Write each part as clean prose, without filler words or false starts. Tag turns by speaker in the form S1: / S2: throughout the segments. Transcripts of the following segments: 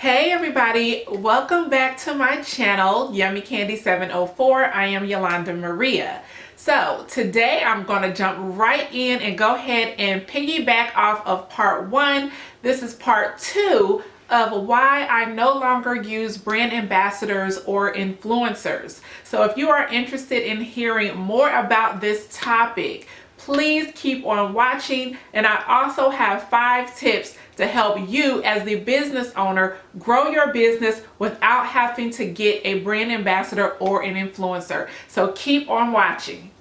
S1: Hey everybody, welcome back to my channel, Yummy Candy 704. I am Yolanda Maria. So today I'm going to jump right in and go ahead and piggyback off of part 1. This is part 2 of why I no longer use brand ambassadors or influencers. So if you are interested in hearing more about this topic, please keep on watching. And I also have 5 tips to help you as the business owner grow your business without having to get a brand ambassador or an influencer. So keep on watching.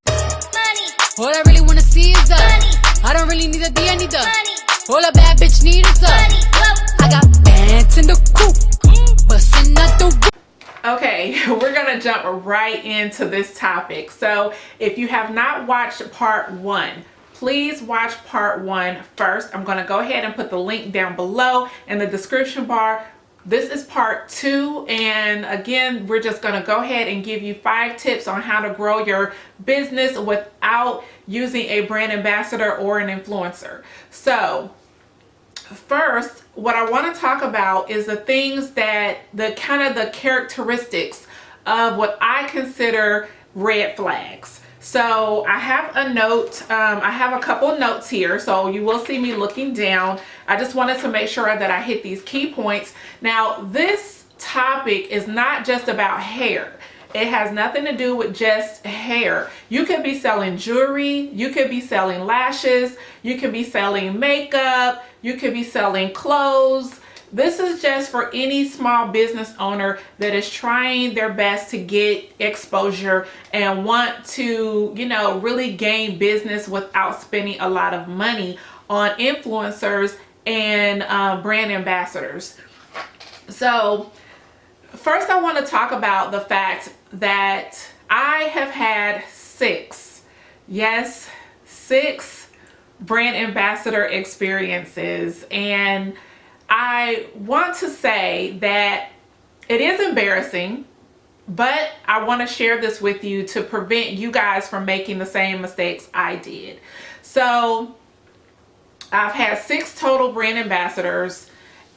S2: Money. All I really want to see is the money. I don't really need a D, I need the money. All a bad bitch need is the money. I got bands in the coop, bustin' out the.
S1: Okay, we're gonna jump right into this topic. So if you have not watched part 1, please watch part 1 first. I'm gonna go ahead and put the link down below in the description bar. This is part 2, and again, we're just gonna go ahead and give you 5 tips on how to grow your business without using a brand ambassador or an influencer. So first, what I want to talk about is the things that the characteristics of what I consider red flags. So I have a note, I have a couple notes here, so you will see me looking down. I just wanted to make sure that I hit these key points. Now, this topic is not just about hair. It has nothing to do with just hair. You could be selling jewelry, you could be selling lashes, you could be selling makeup, you could be selling clothes. This is just for any small business owner that is trying their best to get exposure and want to, really gain business without spending a lot of money on influencers and brand ambassadors. So first, I want to talk about the fact that I have had 6 brand ambassador experiences, and I want to say that it is embarrassing, but I want to share this with you to prevent you guys from making the same mistakes I did. So I've had 6 total brand ambassadors,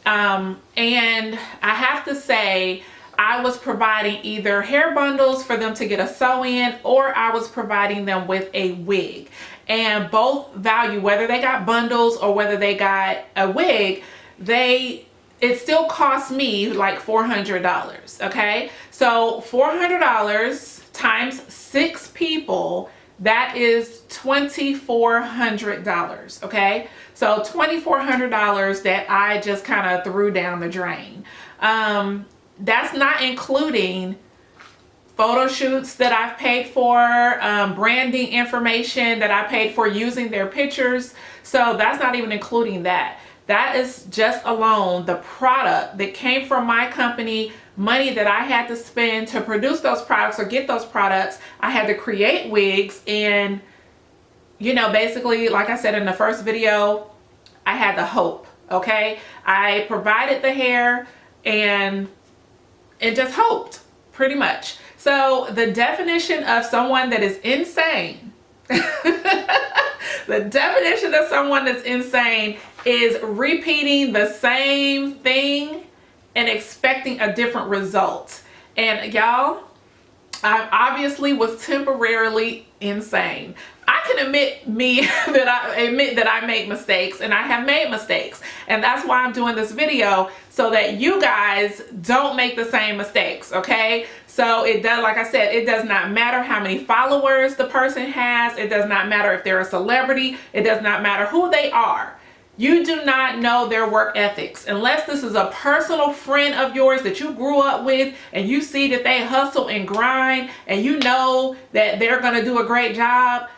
S1: and I have to say I was providing either hair bundles for them to get a sew in, or I was providing them with a wig. And both value, whether they got bundles or whether they got a wig, it still cost me like $400. Okay, so $400 times 6 people, that is $2,400. Okay, so $2,400 that I just kind of threw down the drain. That's not including photo shoots that I've paid for, branding information that I paid for using their pictures. So that's not even including that. That is just alone the product that came from my company, money that I had to spend to produce those products or get those products. I had to create wigs, and basically, like I said in the first video, I had the hope. Okay, I provided the hair and just hoped, pretty much. So the definition of someone that is insane, the definition of someone that's insane is repeating the same thing and expecting a different result. And y'all, I obviously was temporarily insane. I can admit that I make mistakes, and I have made mistakes, and that's why I'm doing this video, so that you guys don't make the same mistakes. Okay, so it does, like I said, it does not matter how many followers the person has. It does not matter if they're a celebrity. It does not matter who they are. You do not know their work ethics unless this is a personal friend of yours that you grew up with, and you see that they hustle and grind, and you know that they're going to do a great job.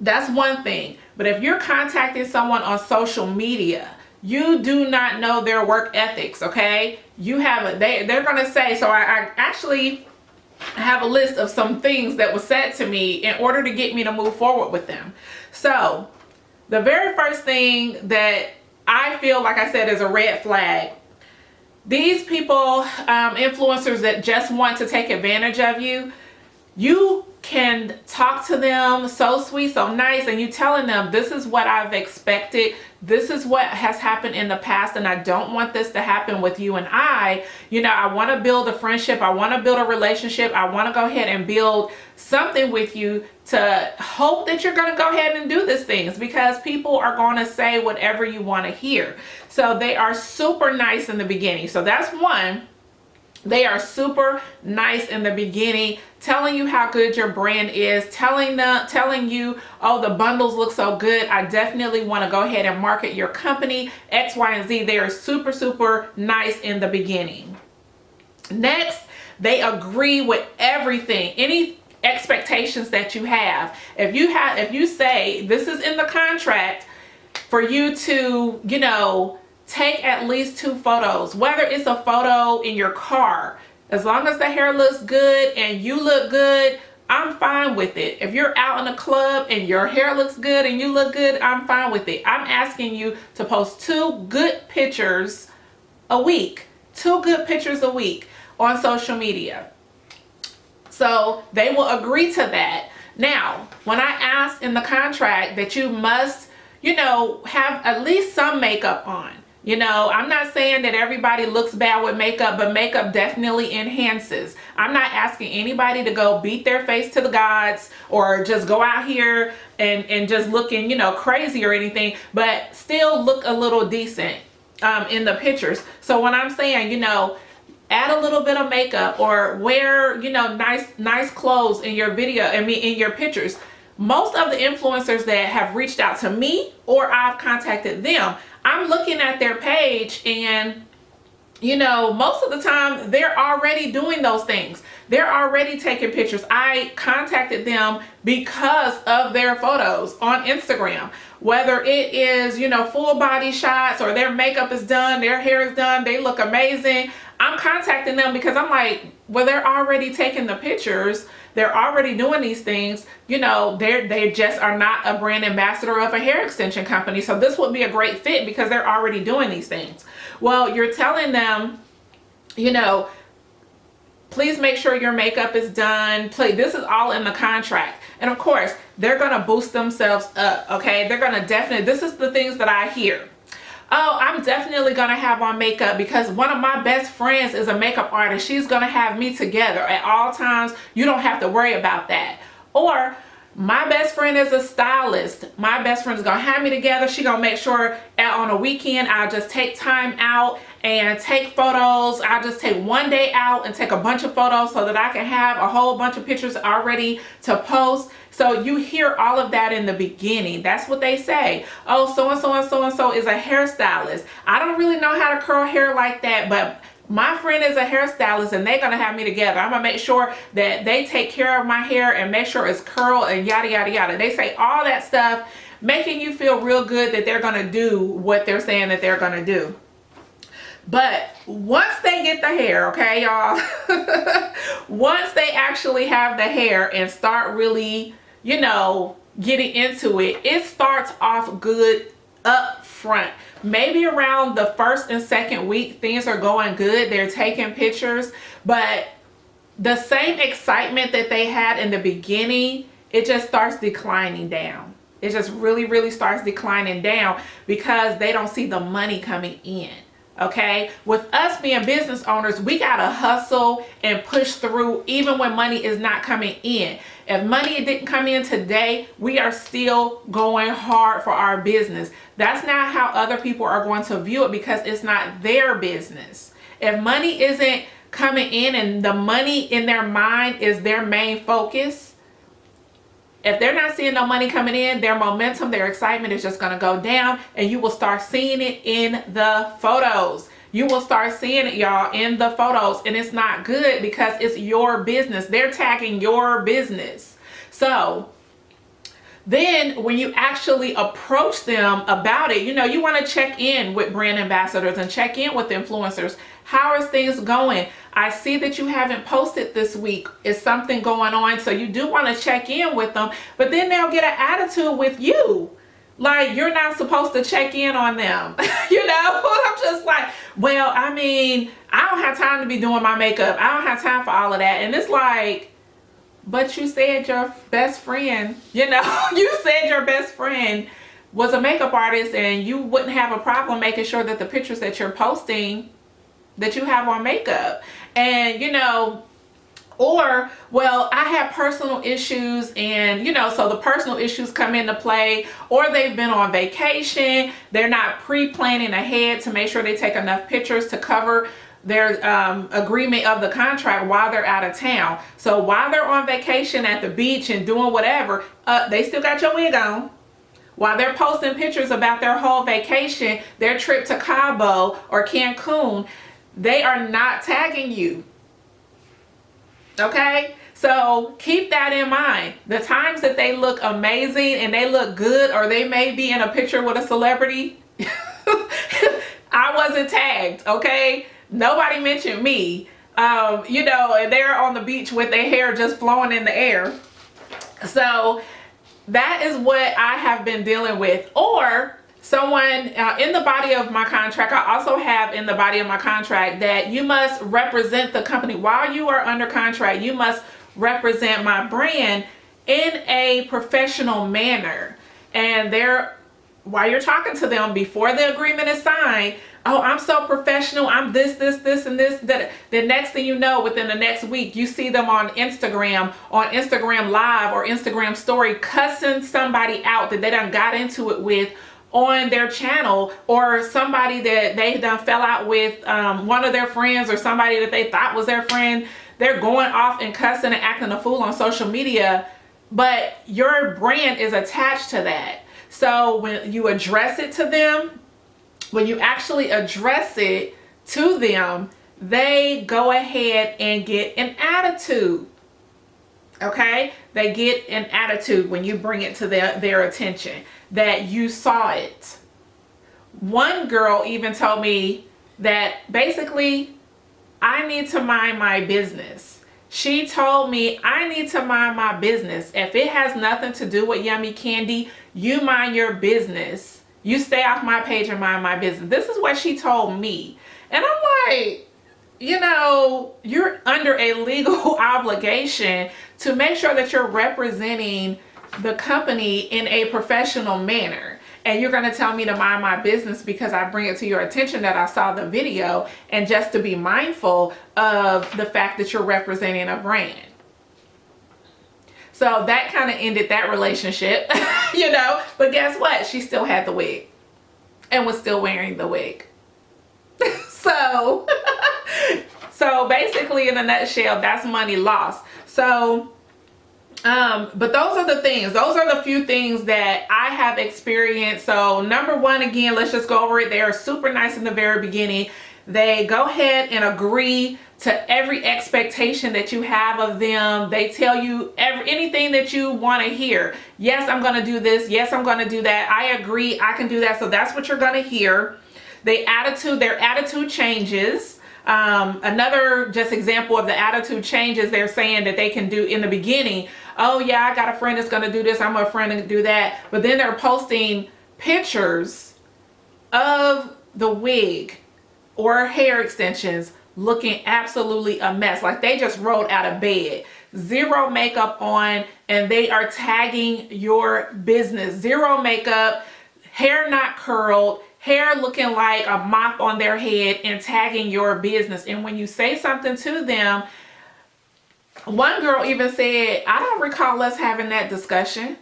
S1: That's one thing. But if you're contacting someone on social media, you do not know their work ethics. Okay, they're going to say, so I actually have a list of some things that was said to me in order to get me to move forward with them. So the very first thing that I feel, like I said, is a red flag. These people, influencers that just want to take advantage of you, you can talk to them so sweet, so nice, and you telling them, this is what I've expected, this is what has happened in the past, and I don't want this to happen with you and I. You know, I want to build a friendship, I want to build a relationship, I want to go ahead and build something with you, to hope that you're going to go ahead and do these things, because people are going to say whatever you want to hear. So they are super nice in the beginning. So that's one. They are super nice in the beginning, telling you how good your brand is, telling you, oh, the bundles look so good, I definitely want to go ahead and market your company, X, Y, and Z. They are super, super nice in the beginning. Next, they agree with everything, any expectations that you have. If you say this is in the contract for you to, you know, take at least 2 photos, whether it's a photo in your car, as long as the hair looks good and you look good, I'm fine with it. If you're out in a club and your hair looks good and you look good, I'm fine with it. I'm asking you to post 2 good pictures a week, 2 good pictures a week on social media. So they will agree to that. Now, when I ask in the contract that you must, you know, have at least some makeup on. You know, I'm not saying that everybody looks bad with makeup, but makeup definitely enhances. I'm not asking anybody to go beat their face to the gods or just go out here and just looking, you know, crazy or anything, but still look a little decent in the pictures. So when I'm saying, you know, add a little bit of makeup or wear, you know, nice clothes in your video, in your pictures. Most of the influencers that have reached out to me or I've contacted them, I'm looking at their page and, you know, most of the time they're already doing those things. They're already taking pictures. I contacted them because of their photos on Instagram, whether it is, you know, full body shots or their makeup is done, their hair is done, they look amazing. I'm contacting them because I'm like, well, they're already taking the pictures. They're already doing these things. You know, they just are not a brand ambassador of a hair extension company. So this would be a great fit because they're already doing these things. Well, you're telling them, you know, please make sure your makeup is done. Please, this is all in the contract. And of course, they're going to boost themselves up. Okay. They're going to definitely, this is the things that I hear. Oh, I'm definitely going to have on makeup because one of my best friends is a makeup artist. She's going to have me together at all times. You don't have to worry about that. Or my best friend is a stylist. My best friend is going to have me together. She's going to make sure on a weekend I'll just take time out and take photos. I'll just take one day out and take a bunch of photos so that I can have a whole bunch of pictures already to post. So you hear all of that in the beginning. That's what they say. Oh, so-and-so and so-and-so is a hairstylist. I don't really know how to curl hair like that, but my friend is a hairstylist and they're going to have me together. I'm going to make sure that they take care of my hair and make sure it's curled and yada, yada, yada. They say all that stuff, making you feel real good that they're going to do what they're saying that they're going to do. But once they get the hair, okay, y'all, once they actually have the hair and start really, you know, getting into it, it starts off good up front. Maybe around the 1st and 2nd week, things are going good. They're taking pictures, but the same excitement that they had in the beginning, it just starts declining down. It just really, really starts declining down because they don't see the money coming in. Okay, with us being business owners, we gotta hustle and push through even when money is not coming in. If money didn't come in today, we are still going hard for our business. That's not how other people are going to view it because it's not their business. If money isn't coming in and the money in their mind is their main focus, if they're not seeing no money coming in, their momentum, their excitement is just going to go down, and you will start seeing it in the photos. You will start seeing it, y'all, in the photos, and it's not good because it's your business. They're tagging your business. So then when you actually approach them about it, you know, you want to check in with brand ambassadors and check in with influencers. How is things going? I see that you haven't posted this week. Is something going on? So you do want to check in with them, but then they'll get an attitude with you. Like you're not supposed to check in on them. You know, I'm just like, well, I mean, I don't have time to be doing my makeup. I don't have time for all of that. And it's like, but you said your best friend, you know, you said your best friend was a makeup artist and you wouldn't have a problem making sure that the pictures that you're posting that you have on makeup. And, you know, or, well, I have personal issues, and, you know, so the personal issues come into play, or they've been on vacation, they're not pre-planning ahead to make sure they take enough pictures to cover their agreement of the contract while they're out of town. So while they're on vacation at the beach and doing whatever, they still got your wig on. While they're posting pictures about their whole vacation, their trip to Cabo or Cancun, they are not tagging you. Okay, so keep that in mind. The times that they look amazing and they look good, or they may be in a picture with a celebrity, I wasn't tagged, okay? Nobody mentioned me. You know, and they're on the beach with their hair just flowing in the air. So that is what I have been dealing with. Or someone in the body of my contract, I also have in the body of my contract that you must represent the company while you are under contract. You must represent my brand in a professional manner. And while you're talking to them before the agreement is signed, oh, I'm so professional, I'm this, and this, that. The next thing you know, within the next week, you see them on Instagram Live or Instagram story, cussing somebody out that they done got into it with on their channel, or somebody that they done fell out with, one of their friends, or somebody that they thought was their friend. They're going off and cussing and acting a fool on social media, but your brand is attached to that. So when you address it to them, when you actually address it to them, they go ahead and get an attitude. Okay, they get an attitude when you bring it to their attention that you saw it. One girl even told me that basically I need to mind my business. She told me I need to mind my business. If it has nothing to do with Yummy Candy, you mind your business. You stay off my page and mind my business. This is what she told me. And I'm like, you know, you're under a legal obligation to make sure that you're representing the company in a professional manner. And you're going to tell me to mind my business because I bring it to your attention that I saw the video, and just to be mindful of the fact that you're representing a brand. So that kind of ended that relationship, you know, but guess what? She still had the wig and was still wearing the wig. So basically in a nutshell, that's money lost. So, but those are the things, those are the few things that I have experienced. So number one, again, let's just go over it. They are super nice in the very beginning. They go ahead and agree to every expectation that you have of them. They tell you anything that you want to hear. Yes, I'm going to do this. Yes, I'm going to do that. I agree, I can do that. So that's what you're going to hear. Their attitude changes. Another just example of the attitude changes they're saying that they can do in the beginning. Oh yeah, I got a friend that's going to do this. I'm a friend to do that. But then they're posting pictures of the wig or hair extensions looking absolutely a mess. Like they just rolled out of bed. Zero makeup on, and they are tagging your business. Zero makeup, hair not curled, hair looking like a mop on their head, and tagging your business. And when you say something to them, one girl even said, I don't recall us having that discussion.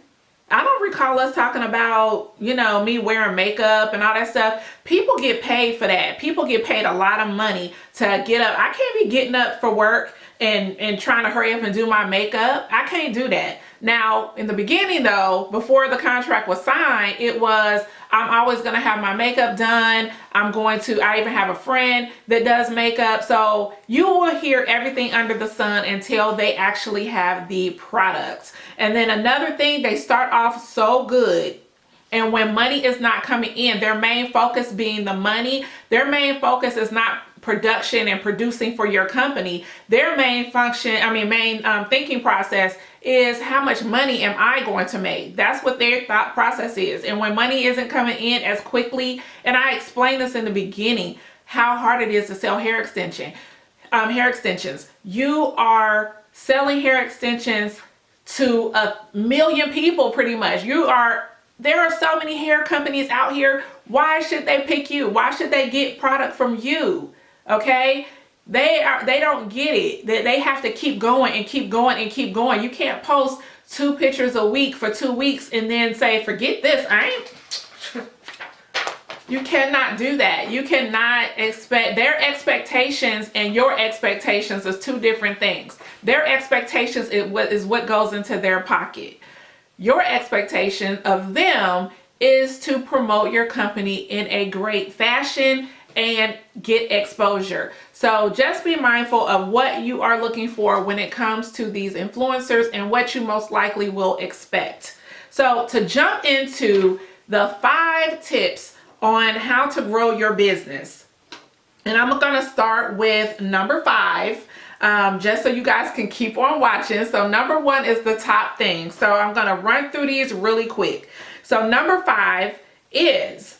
S1: I don't recall us talking about, you know, me wearing makeup and all that stuff. People get paid for that. People get paid a lot of money to get up. I can't be getting up for work and trying to hurry up and do my makeup. I can't do that. Now, in the beginning though, before the contract was signed, it was, I'm always going to have my makeup done. I even have a friend that does makeup. So you will hear everything under the sun until they actually have the product. And then another thing, they start off so good. And when money is not coming in, their main focus being the money, their main focus is not production and producing for your company. Their main thinking process is, how much money am I going to make? That's what their thought process is. And when money isn't coming in as quickly, and I explained this in the beginning, how hard it is to sell hair extensions. You are selling hair extensions to 1 million people pretty much. There are so many hair companies out here. Why should they pick you? Why should they get product from you? Okay? They don't get it. That they have to keep going and keep going and keep going. You can't post 2 pictures a week for 2 weeks and then say, forget this. You cannot do that. You cannot expect their expectations, and your expectations is 2 different things. Their expectations is what goes into their pocket. Your expectation of them is to promote your company in a great fashion and get exposure. So just be mindful of what you are looking for when it comes to these influencers and what you most likely will expect. So to jump into the 5 tips on how to grow your business, and I'm gonna start with number 5, just so you guys can keep on watching. So number 1 is the top thing. So I'm gonna run through these really quick. So number 5 is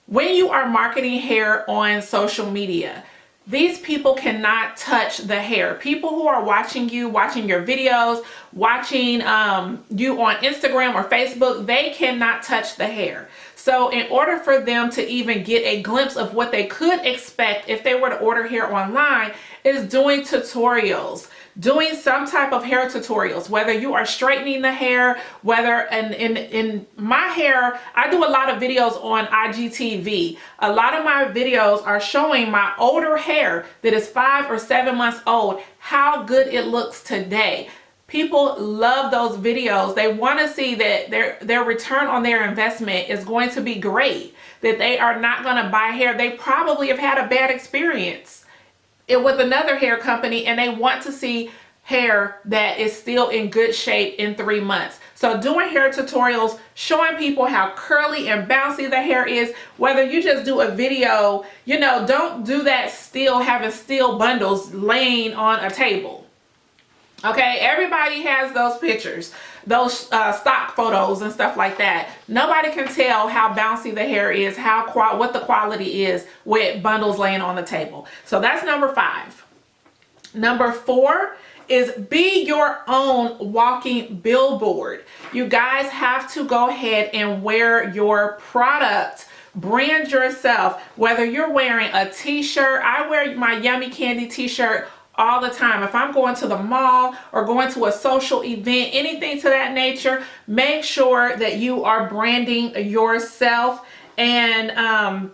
S1: when you are marketing hair on social media, these people cannot touch the hair. People who are watching you, watching your videos, watching you on Instagram or Facebook, they cannot touch the hair. So in order for them to even get a glimpse of what they could expect if they were to order hair online, is doing tutorials, doing some type of hair tutorials, whether you are straightening the hair, whether in my hair, I do a lot of videos on IGTV. A lot of my videos are showing my older hair that is 5 or 7 months old, how good it looks today. People love those videos. They want to see that their return on their investment is going to be great, that they are not going to buy hair. They probably have had a bad experience with another hair company, and they want to see hair that is still in good shape in 3 months. So doing hair tutorials, showing people how curly and bouncy the hair is, whether you just do a video, don't do that having steel bundles laying on a table. Okay, everybody has those pictures, those stock photos and stuff like that. Nobody can tell how bouncy the hair is, what the quality is with bundles laying on the table. So that's number 5. Number 4 is be your own walking billboard. You guys have to go ahead and wear your product. Brand yourself. Whether you're wearing a t-shirt, I wear my Yummy Candy t-shirt all the time. If I'm going to the mall or going to a social event, anything to that nature, make sure that you are branding yourself and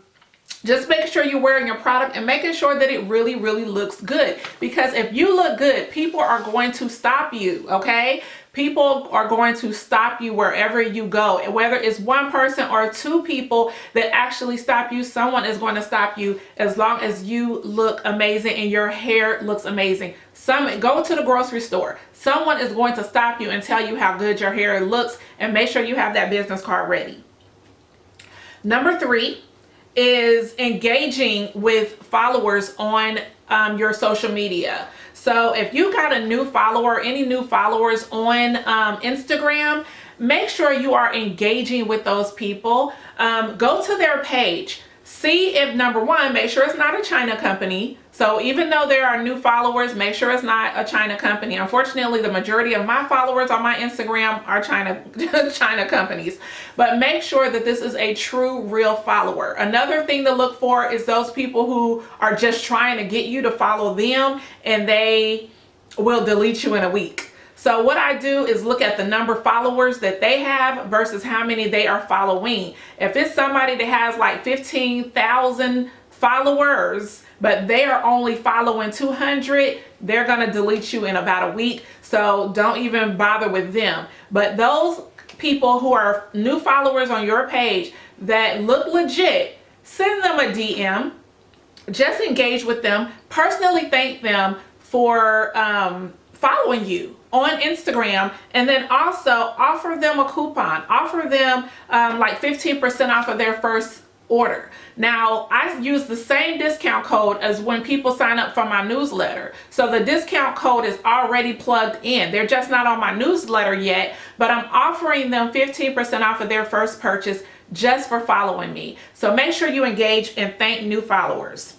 S1: just making sure you're wearing your product and making sure that it really, really looks good. Because if you look good, people are going to stop you, okay? People are going to stop you wherever you go. And whether it's 1 person or 2 people that actually stop you, someone is going to stop you as long as you look amazing and your hair looks amazing. Go to the grocery store. Someone is going to stop you and tell you how good your hair looks, and make sure you have that business card ready. Number 3 is engaging with followers on your social media. So if you got a new follower, any new followers on Instagram, make sure you are engaging with those people. Go to their page. See if, number 1, make sure it's not a China company. So even though there are new followers, make sure it's not a China company. Unfortunately, the majority of my followers on my Instagram are China companies. But make sure that this is a true, real follower. Another thing to look for is those people who are just trying to get you to follow them, and they will delete you in a week. So what I do is look at the number of followers that they have versus how many they are following. If it's somebody that has like 15,000 followers, but they are only following 200, they're going to delete you in about a week. So don't even bother with them. But those people who are new followers on your page that look legit, send them a DM. Just engage with them. Personally thank them for following you on Instagram, and then also offer them a coupon. Offer them like 15% off of their first order. Now, I use the same discount code as when people sign up for my newsletter. So the discount code is already plugged in. They're just not on my newsletter yet, but I'm offering them 15% off of their first purchase just for following me. So make sure you engage and thank new followers.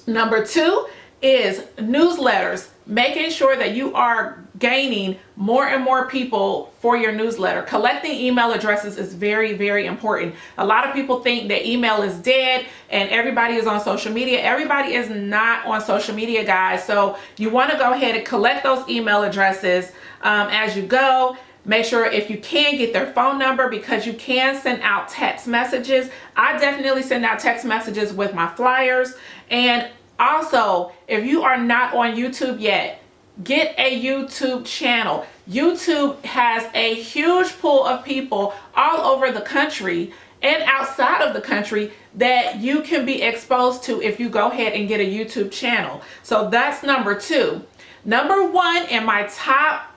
S1: Number 2 is newsletters. making sure that you are gaining more and more people for your newsletter. Collecting email addresses is very, very important. A lot of people think that email is dead and everybody is on social media. Everybody is not on social media, guys. So you want to go ahead and collect those email addresses as you go. Make sure if you can get their phone number, because you can send out text messages. I definitely send out text messages with my flyers. And also, if you are not on YouTube yet, get a YouTube channel. YouTube has a huge pool of people all over the country and outside of the country that you can be exposed to if you go ahead and get a YouTube channel. So that's number 2. Number 1 in my top,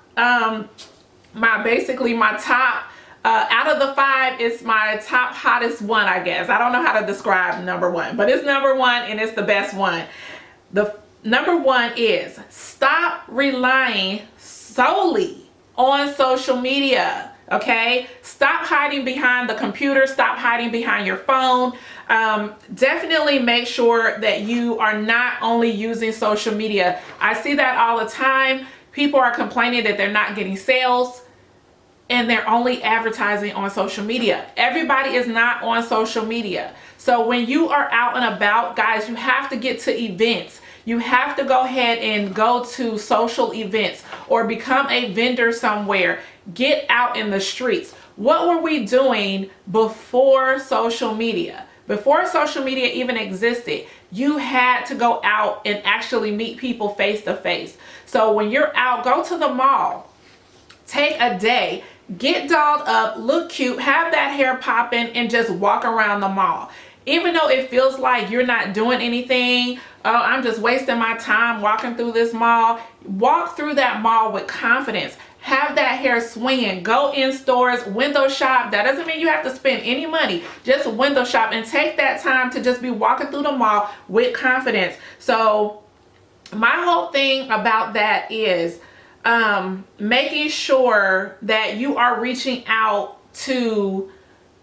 S1: basically my top, out of the 5, it's my top hottest one, I guess. I don't know how to describe number 1, but it's number 1 and it's the best one. The number 1 is stop relying solely on social media. Okay, stop hiding behind the computer, stop hiding behind your phone. Definitely make sure that you are not only using social media. I see that all the time. People are complaining that they're not getting sales and they're only advertising on social media. Everybody is not on social media. So when you are out and about, guys, you have to get to events. You have to go ahead and go to social events or become a vendor somewhere. Get out in the streets. What were we doing before social media? Before social media even existed, you had to go out and actually meet people face to face. So when you're out, go to the mall. Take a day. Get dolled up, look cute, have that hair popping, and just walk around the mall. Even though it feels like you're not doing anything, oh, I'm just wasting my time walking through this mall, walk through that mall with confidence. Have that hair swinging. Go in stores, window shop. That doesn't mean you have to spend any money. Just window shop and take that time to just be walking through the mall with confidence. So my whole thing about that is making sure that you are reaching out to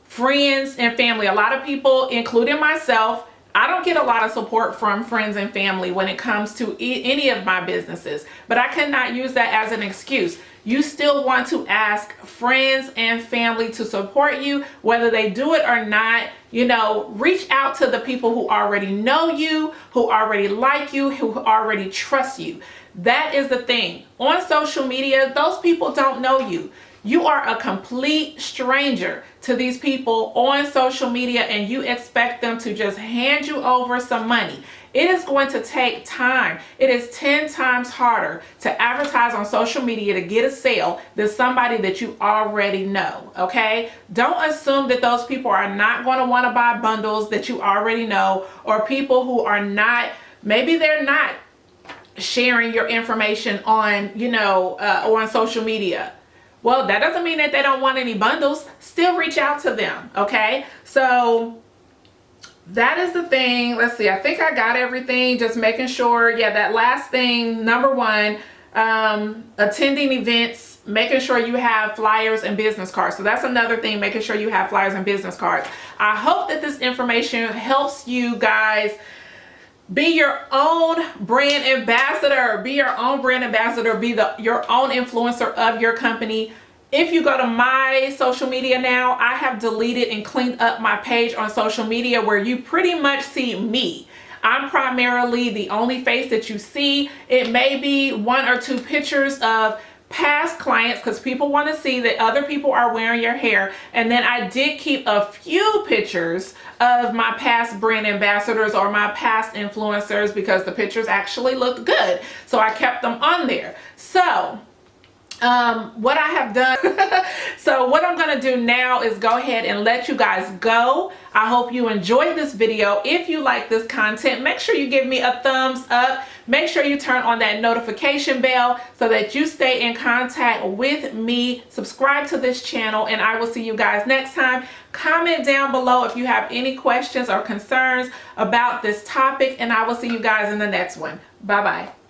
S1: friends and family. A lot of people, including myself, I don't get a lot of support from friends and family when it comes to any of my businesses, but I cannot use that as an excuse. You still want to ask friends and family to support you, whether they do it or not. You know, reach out to the people who already know you, who already like you, who already trust you. That is the thing. On social media, those people don't know you. You are a complete stranger to these people on social media and you expect them to just hand you over some money. It is going to take time. It is 10 times harder to advertise on social media to get a sale than somebody that you already know, okay? Don't assume that those people are not going to want to buy bundles that you already know, or people who are not, maybe they're not sharing your information on, on social media. Well, that doesn't mean that they don't want any bundles. Still reach out to them, okay? So that is the thing. Let's see. I think I got everything. Just making sure. Yeah, that last thing, number 1, attending events, making sure you have flyers and business cards. So that's another thing, making sure you have flyers and business cards. I hope that this information helps you guys be your own brand ambassador. Be your own brand ambassador. Be your own influencer of your company. If you go to my social media now, I have deleted and cleaned up my page on social media where you pretty much see me. I'm primarily the only face that you see. It may be 1 or 2 pictures of past clients because people want to see that other people are wearing your hair. And then I did keep a few pictures of my past brand ambassadors or my past influencers because the pictures actually looked good. So I kept them on there. So what I have done, so what I'm going to do now is go ahead and let you guys go. I hope you enjoyed this video. If you like this content, make sure you give me a thumbs up. Make sure you turn on that notification bell so that you stay in contact with me. Subscribe to this channel and I will see you guys next time. Comment down below if you have any questions or concerns about this topic and I will see you guys in the next one. Bye-bye.